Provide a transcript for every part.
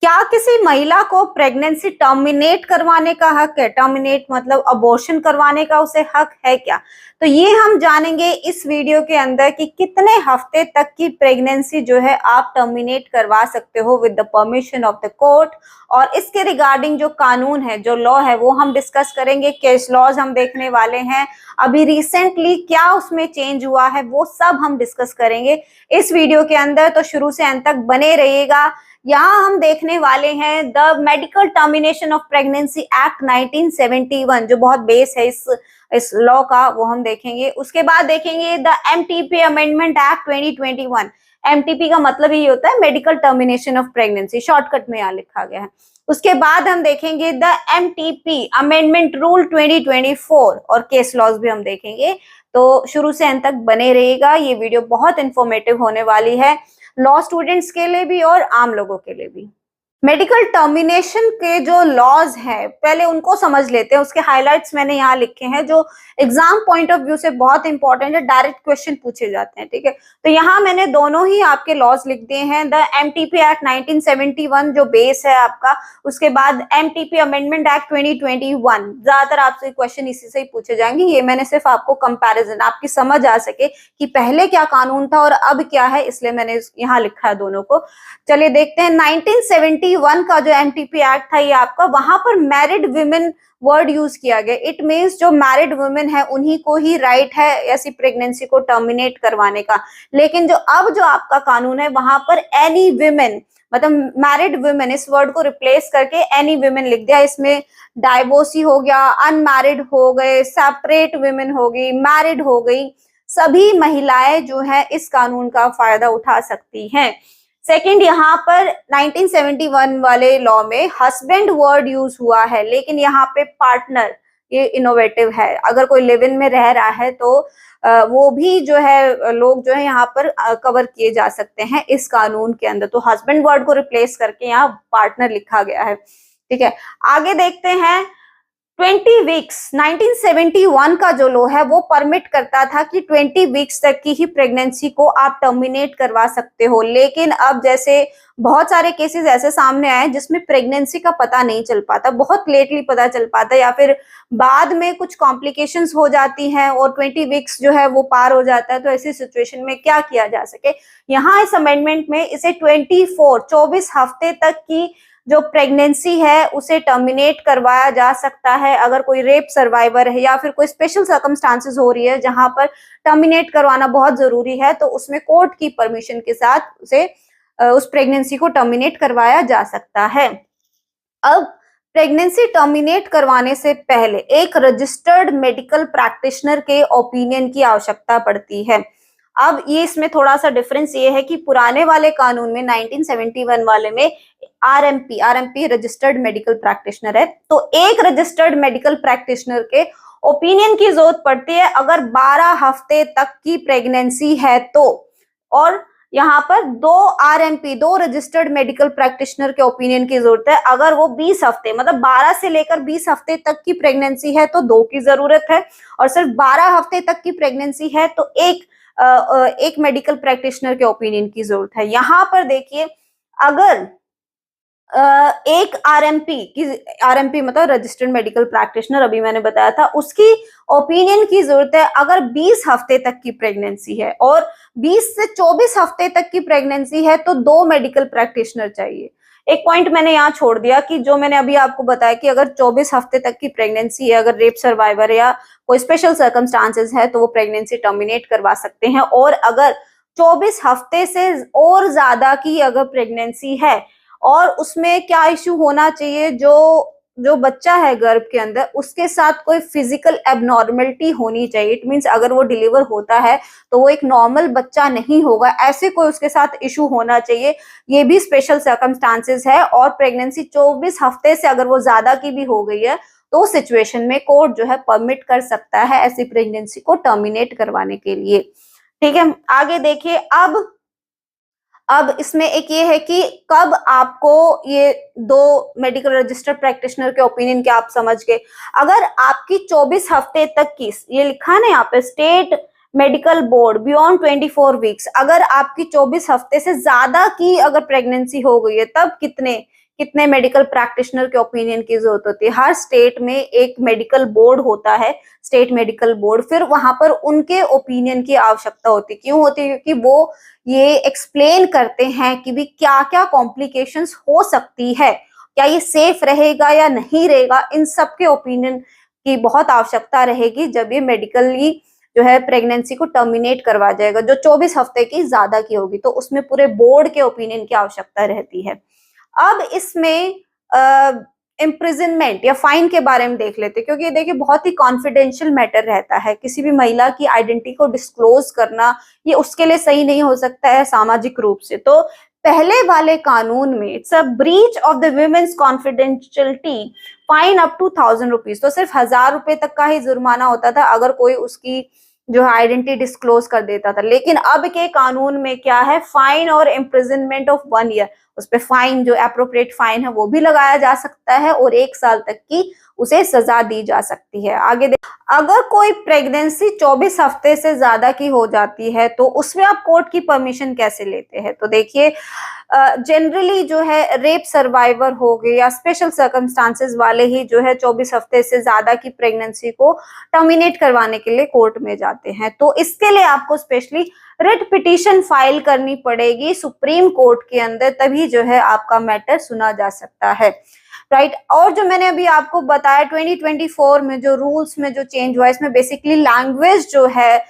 क्या किसी महिला को प्रेगनेंसी टर्मिनेट करवाने का हक है? टर्मिनेट मतलब अबॉर्शन करवाने का उसे हक है क्या? तो ये हम जानेंगे इस वीडियो के अंदर कि कितने हफ्ते तक की प्रेगनेंसी जो है आप टर्मिनेट करवा सकते हो with the permission of the court. और इसके रिगार्डिंग जो कानून है, जो लॉ है, वो हम डिस्कस करेंगे। केस लॉज हम देखने वाले हैं, अभी रिसेंटली क्या उसमें चेंज हुआ है वो सब हम डिस्कस करेंगे इस वीडियो के अंदर। तो शुरू से अंत तक बने रहिएगा। यहाँ हम देखने वाले हैं the medical termination of pregnancy act 1971, जो बहुत बेस है इस लॉ का, वो हम देखेंगे। उसके बाद देखेंगे the MTP amendment act 2021। MTP का मतलब ही होता है medical termination of pregnancy, shortcut में यहाँ लिखा गया है। उसके बाद हम देखेंगे द एमटीपी अमेंडमेंट रूल 2024 और केस लॉज भी हम देखेंगे। तो शुरू से अंत तक बने रहिएगा, ये वीडियो बहुत इंफॉर्मेटिव होने वाली है, लॉ स्टूडेंट्स के लिए भी और आम लोगों के लिए भी। मेडिकल टर्मिनेशन के जो लॉज हैं पहले उनको समझ लेते हैं, उसके हाइलाइट्स मैंने यहाँ लिखे हैं जो एग्जाम पॉइंट ऑफ व्यू से बहुत इंपॉर्टेंट है, डायरेक्ट क्वेश्चन पूछे जाते हैं। ठीक है, तो यहाँ मैंने दोनों ही आपके लॉज लिख दिए हैं। द एमटीपी एक्ट 1971 जो बेस है आपका, उसके बाद एमटीपी अमेंडमेंट एक्ट 2021। ज्यादातर आपसे क्वेश्चन इसी से ही पूछे जाएंगे। ये मैंने सिर्फ आपको कंपैरिजन, आपकी समझ आ सके कि पहले क्या कानून था और अब क्या है, इसलिए मैंने यहाँ लिखा है दोनों को। चलिए देखते हैं 1971 का जो एमटीपी एक्ट था ये आपका, वहां पर मैरिड वुमेन वर्ड यूज किया गया। इट मींस जो मैरिड वुमेन है उन्हीं को ही राइट है ऐसी प्रेगनेंसी को टर्मिनेट करवाने का। लेकिन जो अब जो आपका कानून है वहां पर एनी वुमेन, मतलब मैरिड वुमेन, इस वर्ड को रिप्लेस करके एनी वुमेन लिख दिया। इसमें डाइवोर्सी हो गया, अनमैरिड हो गए, सेपरेट वुमेन हो गई, मैरिड हो गई, सभी महिलाएं जो है इस कानून का फायदा उठा सकती हैं। सेकंड, यहाँ पर 1971 वाले लॉ में हस्बैंड वर्ड यूज हुआ है, लेकिन यहाँ पे पार्टनर, ये इनोवेटिव है। अगर कोई लिव इन में रह रहा है तो वो भी जो है लोग जो है यहाँ पर कवर किए जा सकते हैं इस कानून के अंदर। तो हस्बैंड वर्ड को रिप्लेस करके यहाँ पार्टनर लिखा गया है। ठीक है, आगे देखते हैं 20 वीक्स। 1971 का जो लॉ है वो परमिट करता था कि 20 वीक्स तक की ही प्रेगनेंसी को आप टर्मिनेट करवा सकते हो। लेकिन अब जैसे बहुत सारे केसेस ऐसे सामने आए जिसमें प्रेगनेंसी का पता नहीं चल पाता, बहुत लेटली पता चल पाता, या फिर बाद में कुछ कॉम्प्लिकेशंस हो जाती हैं और 20 वीक्स जो है वो पार हो जाता है। तो ऐसी सिचुएशन में क्या किया जा सके, यहाँ इस अमेंडमेंट में इसे 24 हफ्ते तक की जो प्रेगनेंसी है उसे टर्मिनेट करवाया जा सकता है। अगर कोई रेप सर्वाइवर है या फिर कोई स्पेशल सर्कमस्टांसेस हो रही है जहां पर टर्मिनेट करवाना बहुत जरूरी है, तो उसमें कोर्ट की परमिशन के साथ उसे उस प्रेगनेंसी को टर्मिनेट करवाया जा सकता है। अब प्रेगनेंसी टर्मिनेट करवाने से पहले एक रजिस्टर्ड मेडिकल प्रैक्टिशनर के ओपिनियन की आवश्यकता पड़ती है। अब ये इसमें थोड़ा सा डिफरेंस ये है कि पुराने वाले कानून में 1971 वाले में आरएमपी रजिस्टर्ड मेडिकल प्रैक्टिशनर है, तो एक रजिस्टर्ड मेडिकल प्रैक्टिशनर के ओपिनियन की जरूरत पड़ती है अगर 12 हफ्ते तक की प्रेगनेंसी है तो। और यहाँ पर दो रजिस्टर्ड मेडिकल प्रैक्टिशनर के ओपिनियन की जरूरत है अगर वो 20 हफ्ते, मतलब 12 से लेकर 20 हफ्ते तक की प्रेगनेंसी है तो 2 की जरूरत है, और सिर्फ 12 हफ्ते तक की प्रेगनेंसी है तो एक मेडिकल प्रैक्टिशनर के ओपिनियन की जरूरत है। यहाँ पर देखिए, अगर एक आरएमपी मतलब रजिस्टर्ड मेडिकल प्रैक्टिशनर, अभी मैंने बताया था, उसकी ओपिनियन की जरूरत है अगर 20 हफ्ते तक की प्रेगनेंसी है, और 20 से 24 हफ्ते तक की प्रेगनेंसी है तो 2 मेडिकल प्रैक्टिशनर चाहिए। एक पॉइंट मैंने यहाँ छोड़ दिया कि जो मैंने अभी आपको बताया कि अगर 24 हफ्ते तक की प्रेगनेंसी है, अगर रेप सर्वाइवर या कोई स्पेशल सर्कमस्टांसेस है तो वो प्रेगनेंसी टर्मिनेट करवा सकते हैं। और अगर 24 हफ्ते से और ज्यादा की अगर प्रेगनेंसी है और उसमें क्या इश्यू होना चाहिए, जो बच्चा है गर्भ के अंदर उसके साथ कोई फिजिकल एबनॉर्मलिटी होनी चाहिए। इट मींस अगर वो डिलीवर होता है तो वो एक नॉर्मल बच्चा नहीं होगा, ऐसे कोई उसके साथ इश्यू होना चाहिए। ये भी स्पेशल सर्कमस्टांसेस है। और प्रेगनेंसी 24 हफ्ते से अगर वो ज्यादा की भी हो गई है तो सिचुएशन में कोर्ट जो है परमिट कर सकता है ऐसी प्रेगनेंसी को टर्मिनेट करवाने के लिए। ठीक है, आगे देखिए। अब इसमें एक ये है कि कब आपको ये 2 मेडिकल रजिस्टर्ड प्रैक्टिशनर के ओपिनियन के आप समझ गए। अगर आपकी 24 हफ्ते तक की, ये लिखा है ना यहाँ पे, state medical board beyond 24 weeks, अगर आपकी 24 हफ्ते से ज्यादा की अगर प्रेगनेंसी हो गई है, तब कितने कितने मेडिकल प्रैक्टिशनर के ओपिनियन की जरूरत होती है। हर स्टेट में एक मेडिकल बोर्ड होता है, स्टेट मेडिकल बोर्ड, फिर वहां पर उनके ओपिनियन की आवश्यकता होती है। क्यों होती है? क्योंकि वो ये एक्सप्लेन करते हैं कि भी क्या क्या कॉम्प्लिकेशंस हो सकती है, क्या ये सेफ रहेगा या नहीं रहेगा, इन सब के ओपिनियन की बहुत आवश्यकता रहेगी जब ये मेडिकली जो है प्रेगनेंसी को टर्मिनेट करवा जाएगा, जो 24 हफ्ते की ज्यादा की होगी, तो उसमें पूरे बोर्ड के ओपिनियन की आवश्यकता रहती है। अब इसमें इम्प्रिजनमेंट या फाइन के बारे में देख लेते हैं, क्योंकि देखिए बहुत ही कॉन्फिडेंशियल मैटर रहता है। किसी भी महिला की आइडेंटिटी को डिस्क्लोज करना ये उसके लिए सही नहीं हो सकता है सामाजिक रूप से। तो पहले वाले कानून में it's a breach of the women's confidentiality, fine up to 1000 rupees, तो सिर्फ 1000 रुपए तक का ही जुर्माना होता था अगर कोई उसकी जो है आइडेंटिटी डिस्क्लोज कर देता था। लेकिन अब के कानून में क्या है, फाइन और इम्प्रिजनमेंट ऑफ 1 ईयर, उस पे फाइन जो एप्रोप्रिएट फाइन है वो भी लगाया जा सकता है और 1 साल तक की उसे सजा दी जा सकती है। आगे अगर कोई प्रेगनेंसी 24 हफ्ते से ज्यादा की हो जाती है तो उसमें आप कोर्ट की परमिशन कैसे लेते हैं? तो देखिए जनरली जो है रेप सर्वाइवर हो गए या स्पेशल सर्कमस्टांसेस वाले ही जो है 24 हफ्ते से ज्यादा की प्रेगनेंसी को टर्मिनेट करवाने के लिए कोर्ट में जाते हैं। तो इसके लिए आपको स्पेशली रिट पिटीशन फाइल करनी पड़ेगी सुप्रीम कोर्ट के अंदर, तभी जो है आपका मैटर सुना जा सकता है, राइट। और जो मैंने अभी आपको बताया 2024 में जो रूल्स में जो चेंज हुआ, इसमें बेसिकली लैंग्वेज जो है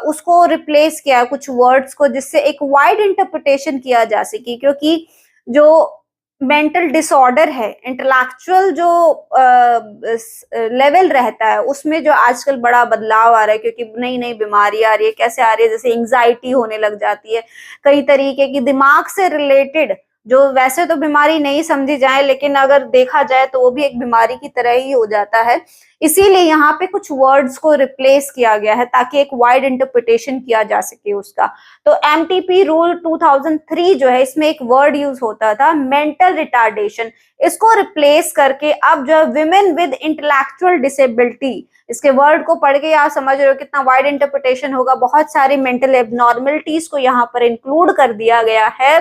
उसको रिप्लेस किया कुछ वर्ड्स को, जिससे एक वाइड इंटरप्रिटेशन किया जा सके। क्योंकि जो मेंटल डिसऑर्डर है, इंटेलेक्चुअल जो लेवल रहता है, उसमें जो आजकल बड़ा बदलाव आ रहा है, क्योंकि नई नई बीमारी आ रही है। कैसे आ रही है? जैसे एंजाइटी होने लग जाती है, कई तरीके की दिमाग से रिलेटेड, जो वैसे तो बीमारी नहीं समझी जाए लेकिन अगर देखा जाए तो वो भी एक बीमारी की तरह ही हो जाता है। इसीलिए यहाँ पे कुछ वर्ड्स को रिप्लेस किया गया है ताकि एक वाइड इंटरप्रिटेशन किया जा सके उसका। तो एमटीपी रूल 2003 जो है, इसमें एक वर्ड यूज होता था मेंटल रिटार्डेशन, इसको रिप्लेस करके अब जो है विमेन विद इंटेलेक्चुअल डिसेबिलिटी, इसके वर्ड को पढ़ के आप समझ रहे हो कितना वाइड इंटरप्रिटेशन होगा। बहुत सारी मेंटल एबनॉर्मलिटीज को यहाँ पर इंक्लूड कर दिया गया है।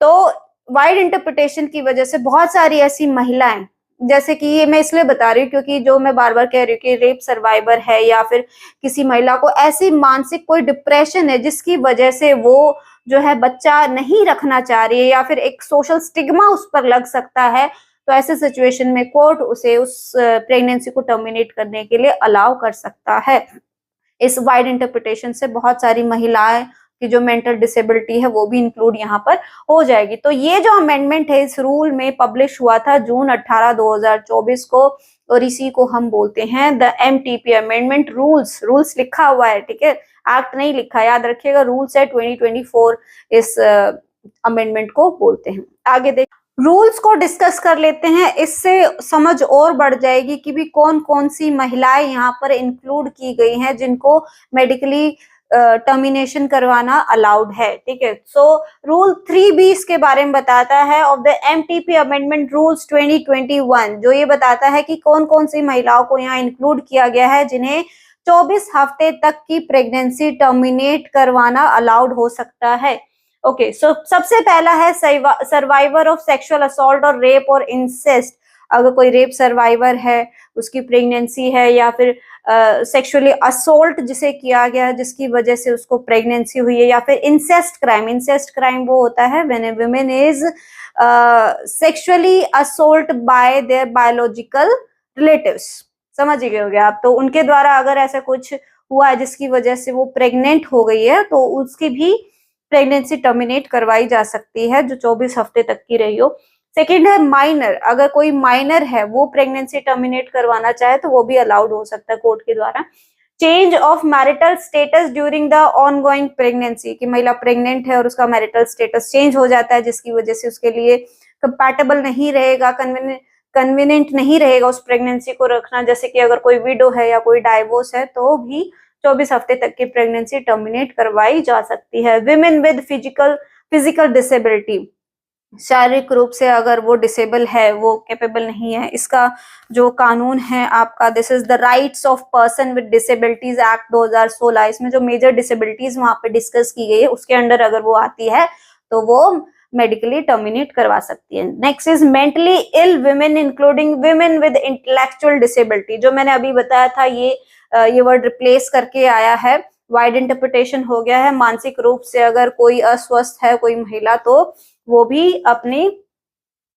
तो वाइड इंटरप्रिटेशन की वजह से बहुत सारी ऐसी महिलाएं, जैसे कि ये मैं इसलिए बता रही हूँ क्योंकि जो मैं बार बार कह रही हूँ कि रेप सर्वाइवर है या फिर किसी महिला को ऐसी मानसिक कोई डिप्रेशन है जिसकी वजह से वो जो है बच्चा नहीं रखना चाह रही है या फिर एक सोशल स्टिग्मा उस पर लग सकता है, तो ऐसे सिचुएशन में कोर्ट उसे उस प्रेगनेंसी को टर्मिनेट करने के लिए अलाउ कर सकता है। इस वाइड इंटरप्रिटेशन से बहुत सारी महिलाएं की जो मेंटल डिसेबिलिटी है वो भी इंक्लूड यहाँ पर हो जाएगी। तो ये जो अमेंडमेंट है इस रूल में पब्लिश हुआ था जून 18 2024 को, और इसी को हम बोलते हैं the MTP amendment rules. Rules लिखा हुआ है, ठीक है, एक्ट नहीं लिखा, याद रखिएगा, रूल्स है 2024 इस अमेंडमेंट को बोलते हैं। आगे देख रूल्स को डिस्कस कर लेते हैं, इससे समझ और बढ़ जाएगी कि भी कौन कौन सी महिलाएं यहाँ पर इंक्लूड की गई हैं जिनको मेडिकली टर्मिनेशन करवाना अलाउड है, ठीक है। सो रूल 3B इसके बारे में बताता है of the MTP amendment rules 2021, जो ये बताता है कि कौन कौन सी महिलाओं को यहाँ इंक्लूड किया गया है जिन्हें 24 हफ्ते तक की प्रेगनेंसी टर्मिनेट करवाना अलाउड हो सकता है। ओके, सो सबसे पहला है सर्वाइवर ऑफ सेक्सुअल असॉल्ट और रेप और इंसेस्ट। अगर कोई रेप सर्वाइवर है, उसकी प्रेगनेंसी है या फिर सेक्सुअली असोल्ट जिसे किया गया है जिसकी वजह से उसको प्रेगनेंसी हुई है, या फिर इंसेस्ट क्राइम। इंसेस्ट क्राइम वो होता है when a woman is sexually assault bye there biological relatives. समझ गए होंगे आप। तो उनके द्वारा अगर ऐसा कुछ हुआ है जिसकी वजह से वो प्रेग्नेंट हो गई है तो उसकी भी प्रेगनेंसी टर्मिनेट करवाई जा सकती है जो 24 हफ्ते तक की रही हो। सेकेंड है माइनर, अगर कोई माइनर है वो प्रेगनेंसी टर्मिनेट करवाना चाहे तो वो भी अलाउड हो सकता है कोर्ट के द्वारा। Change of marital status during the ongoing pregnancy, कि महिला प्रेग्नेंट है और उसका मैरिटल स्टेटस चेंज हो जाता है जिसकी वजह से उसके लिए कंपैटिबल नहीं रहेगा, कन्वीनियंट नहीं रहेगा उस प्रेगनेंसी को रखना। जैसे कि अगर कोई विडो है या कोई डाइवोर्स है तो भी 24 हफ्ते तक की प्रेगनेंसी टर्मिनेट करवाई जा सकती है। विमेन विद फिजिकल डिसेबिलिटी, शारीरिक रूप से अगर वो डिसेबल है, वो कैपेबल नहीं है, इसका जो कानून है आपका this is the rights of person with disabilities act 2016, इसमें जो मेजर डिसेबिलिटीज वहां पे डिस्कस की गई है उसके अंडर अगर वो आती है तो वो मेडिकली टर्मिनेट करवा सकती है। Next is mentally ill women including women with intellectual disability. जो मैंने अभी बताया था ये वर्ड रिप्लेस करके आया है, वाइड इंटरप्रिटेशन हो गया है। मानसिक रूप से अगर कोई अस्वस्थ है कोई महिला तो वो भी अपनी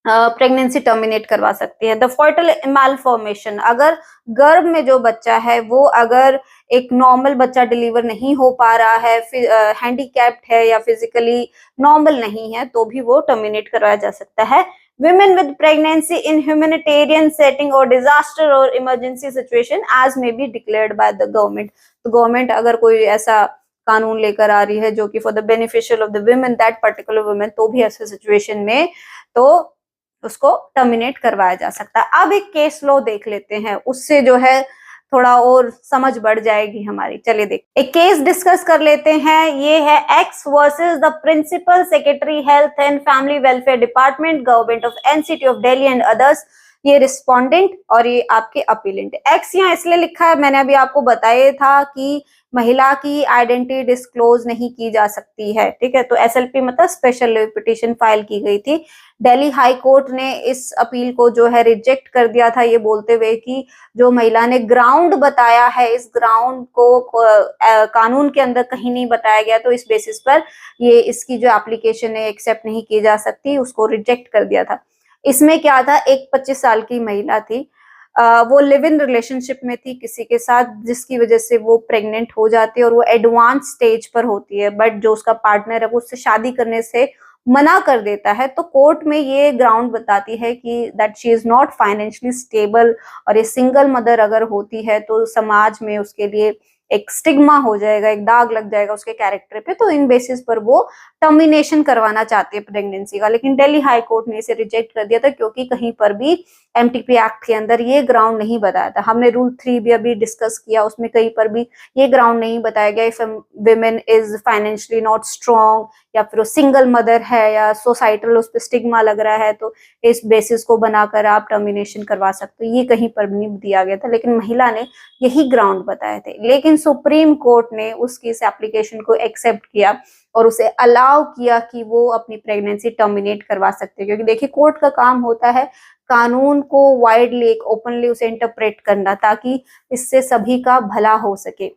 प्रेगनेंसी टर्मिनेट करवा सकती है। द फर्टाइल मालफॉर्मेशन, अगर गर्भ में जो बच्चा है वो अगर एक नॉर्मल बच्चा डिलीवर नहीं हो पा रहा है, हैंडीकैप्ड है या फिजिकली नॉर्मल नहीं है तो भी वो टर्मिनेट करवाया जा सकता है। Women with pregnancy in humanitarian setting or disaster or emergency situation as may be declared by the government। तो गवर्नमेंट अगर कोई ऐसा कानून लेकर आ रही है जो कि for the beneficial of the women, that particular women, तो भी ऐसे सिचुएशन में तो उसको टर्मिनेट करवाया जा सकता है। अब एक केस लॉ देख लेते हैं, उससे जो है थोड़ा और समझ बढ़ जाएगी हमारी। चलिए देख एक केस डिस्कस कर लेते हैं। ये है X versus the principal secretary health and family welfare department government of NCT of Delhi and others. ये रिस्पोंडेंट और ये आपके अपीलेंट। एक्स यहाँ इसलिए लिखा है, मैंने अभी आपको बताया था कि महिला की आइडेंटिटी डिस्क्लोज नहीं की जा सकती है, ठीक है। तो एसएलपी मतलब स्पेशल पिटीशन फाइल की गई थी। दिल्ली हाई कोर्ट ने इस अपील को जो है रिजेक्ट कर दिया था, ये बोलते हुए कि जो महिला ने ग्राउंड बताया है इस ग्राउंड को कानून के अंदर कहीं नहीं बताया गया, तो इस बेसिस पर ये इसकी जो एप्लीकेशन है एक्सेप्ट नहीं की जा सकती, उसको रिजेक्ट कर दिया था। इसमें क्या था, एक 25 साल की महिला थी, वो लिव इन रिलेशनशिप में थी किसी के साथ, जिसकी वजह से वो प्रेग्नेंट हो जाती है और वो एडवांस स्टेज पर होती है, बट जो उसका पार्टनर है वो उससे शादी करने से मना कर देता है। तो कोर्ट में ये ग्राउंड बताती है कि that she is not financially stable, और ये सिंगल मदर अगर होती है तो समाज में उसके लिए एक स्टिग्मा हो जाएगा, एक दाग लग जाएगा उसके कैरेक्टर पे। तो इन बेसिस पर वो टर्मिनेशन करवाना चाहती है प्रेगनेंसी का, लेकिन दिल्ली हाई कोर्ट ने इसे रिजेक्ट कर दिया था क्योंकि कहीं पर भी एमटीपी एक्ट के अंदर ये ग्राउंड नहीं बताया था। हमने रूल 3 भी अभी डिस्कस किया, उसमें कहीं पर भी ये ग्राउंड नहीं बताया गया। If women is financially not strong, या फिर वो सिंगल मदर है, या सोसाइटल उस पर स्टिग्मा लग रहा है, तो इस बेसिस को बनाकर आप टर्मिनेशन करवा सकते हो, ये कहीं पर नहीं दिया गया था। लेकिन महिला ने यही ग्राउंड बताए थे, लेकिन सुप्रीम कोर्ट ने उसकी इस एप्लीकेशन को एक्सेप्ट किया और उसे अलाउ किया कि वो अपनी प्रेगनेंसी टर्मिनेट करवा सकते हैं। क्योंकि देखिए कोर्ट का काम होता है कानून को वाइडली ओपनली उसे इंटरप्रेट करना, ताकि इससे सभी का भला हो सके।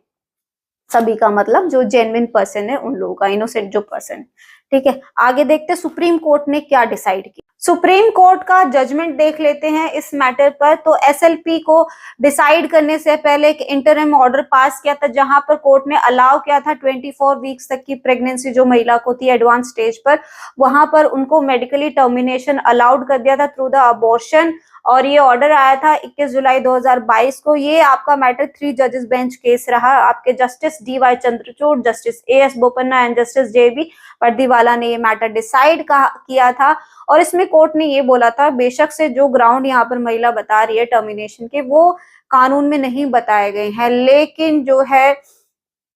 सभी का मतलब जो जेन्युइन पर्सन है उन लोगों का, इनोसेंट जो पर्सन, ठीक है। आगे देखते हैं सुप्रीम कोर्ट ने क्या डिसाइड किया। सुप्रीम कोर्ट का जजमेंट देख लेते हैं इस मैटर पर। तो एसएलपी को डिसाइड करने से पहले एक इंटरिम ऑर्डर पास किया था, जहां पर कोर्ट ने अलाउ किया था 24 वीक्स तक की प्रेगनेंसी जो महिला को थी एडवांस स्टेज पर, वहां पर उनको मेडिकली टर्मिनेशन अलाउड कर दिया था थ्रू द अबॉर्शन। और ये ऑर्डर आया था 21 जुलाई 2022 को। ये आपका मैटर 3 जजेस बेंच केस रहा। आपके justice DY Chandrachud, justice AS Bopanna and justice JB Pardiwala ने ये मैटर डिसाइड किया था। और इसमें कोर्ट ने ये बोला था बेशक से जो ग्राउंड यहाँ पर महिला बता रही है टर्मिनेशन के, वो कानून में नहीं बताए गए हैं, लेकिन जो है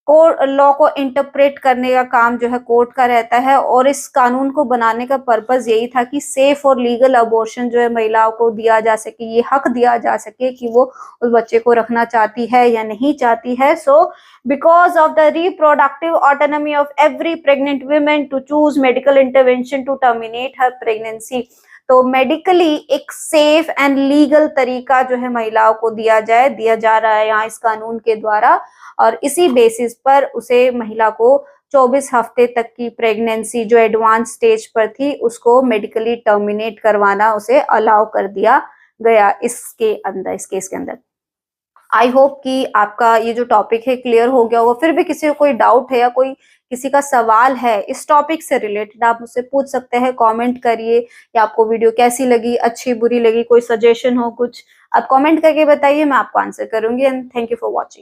कोर्ट लॉ को इंटरप्रेट करने का काम जो है कोर्ट का रहता है। और इस कानून को बनाने का पर्पस यही था कि सेफ और लीगल अबॉर्शन जो है महिलाओं को दिया जा सके, ये हक दिया जा सके कि वो उस बच्चे को रखना चाहती है या नहीं चाहती है। So because of the reproductive autonomy of every pregnant women to choose medical intervention to terminate her pregnancy, तो मेडिकली एक सेफ एंड लीगल तरीका जो है महिलाओं को दिया जा रहा है यहाँ इस कानून के द्वारा। और इसी बेसिस पर उसे महिला को 24 हफ्ते तक की प्रेगनेंसी जो एडवांस स्टेज पर थी उसको मेडिकली टर्मिनेट करवाना उसे अलाउ कर दिया गया इस केस के अंदर। आई होप कि आपका ये जो टॉपिक है क्लियर हो गया होगा। फिर भी किसी को कोई डाउट है या कोई किसी का सवाल है इस टॉपिक से रिलेटेड, आप मुझसे पूछ सकते हैं, कमेंट करिए। या आपको वीडियो कैसी लगी, अच्छी बुरी लगी, कोई सजेशन हो कुछ, आप कमेंट करके बताइए, मैं आपको आंसर करूंगी। And thank you for watching.